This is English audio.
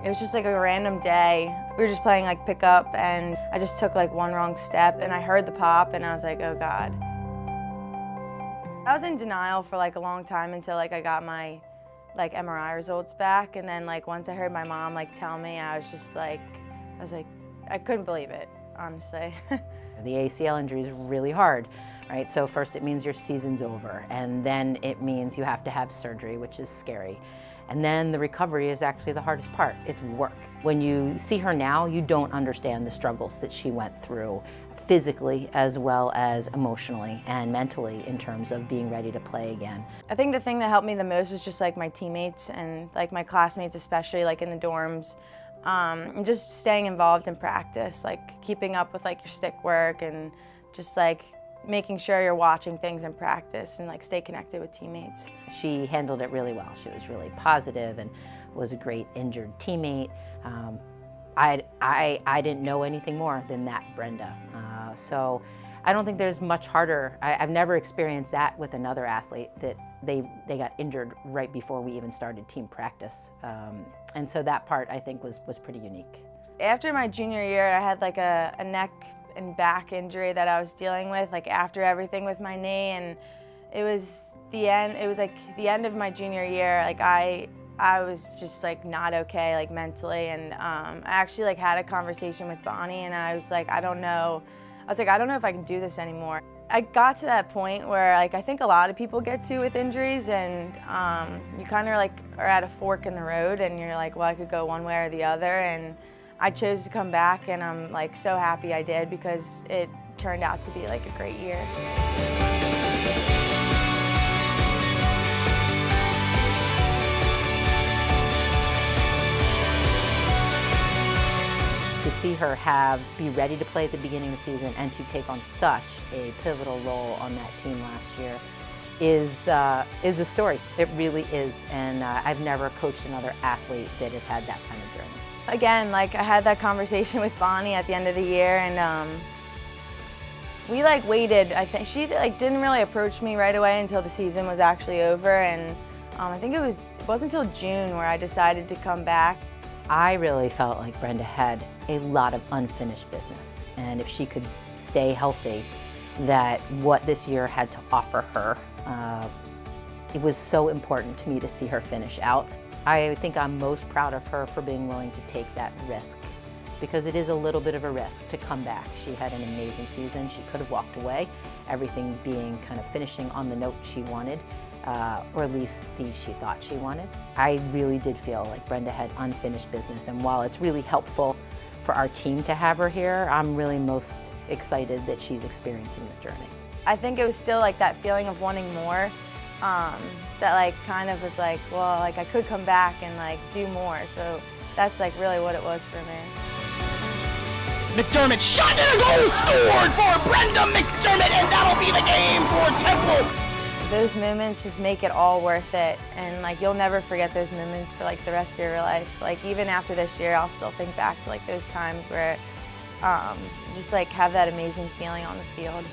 It was just like a random day. We were just playing like pickup and I just took like one wrong step and I heard the pop and I was like, oh God. I was in denial for like a long time until like I got my like MRI results back, and then like once I heard my mom like tell me, I was like, I couldn't believe it, honestly. The ACL injury is really hard, right? So first it means your season's over, and then it means you have to have surgery, which is scary. And then the recovery is actually the hardest part. It's work. When you see her now, you don't understand the struggles that she went through physically as well as emotionally and mentally in terms of being ready to play again. I think the thing that helped me the most was just like my teammates and like my classmates, especially like in the dorms, and just staying involved in practice, like keeping up with like your stick work and just like making sure you're watching things in practice and like stay connected with teammates. She handled it really well. She was really positive and was a great injured teammate. I didn't know anything more than that, Brenda. So I don't think there's much harder. I've never experienced that with another athlete, that they got injured right before we even started team practice. And so that part I think was pretty unique. After my junior year, I had like a neck and back injury that I was dealing with, like after everything with my knee, and it was the end. It was like the end of my junior year. Like I was just like not okay, like mentally, and I actually like had a conversation with Bonnie, and I was like, I don't know if I can do this anymore. I got to that point where like I think a lot of people get to with injuries, and you kind of like are at a fork in the road, and you're like, well, I could go one way or the other, and I chose to come back, and I'm like so happy I did because it turned out to be like a great year. To see her be ready to play at the beginning of the season and to take on such a pivotal role on that team last year is a story. It really is, and I've never coached another athlete that has had that kind of journey. Again, like I had that conversation with Bonnie at the end of the year, and we like waited. I think she like didn't really approach me right away until the season was actually over, and I think it wasn't until June where I decided to come back. I really felt like Brenda had a lot of unfinished business, and if she could stay healthy, that what this year had to offer her, it was so important to me to see her finish out. I think I'm most proud of her for being willing to take that risk, because it is a little bit of a risk to come back. She had an amazing season. She could have walked away, everything being kind of finishing on the note she wanted, or at least she thought she wanted. I really did feel like Brenda had unfinished business, and while it's really helpful for our team to have her here, I'm really most excited that she's experiencing this journey. I think it was still like that feeling of wanting more, that like kind of was like, well, like I could come back and like do more. So that's like really what it was for me. McDermott shot and a goal scored for Brenda McDermott, and that'll be the game for Temple. Those moments just make it all worth it, and like you'll never forget those moments for like the rest of your life. Like even after this year, I'll still think back to like those times where just like have that amazing feeling on the field.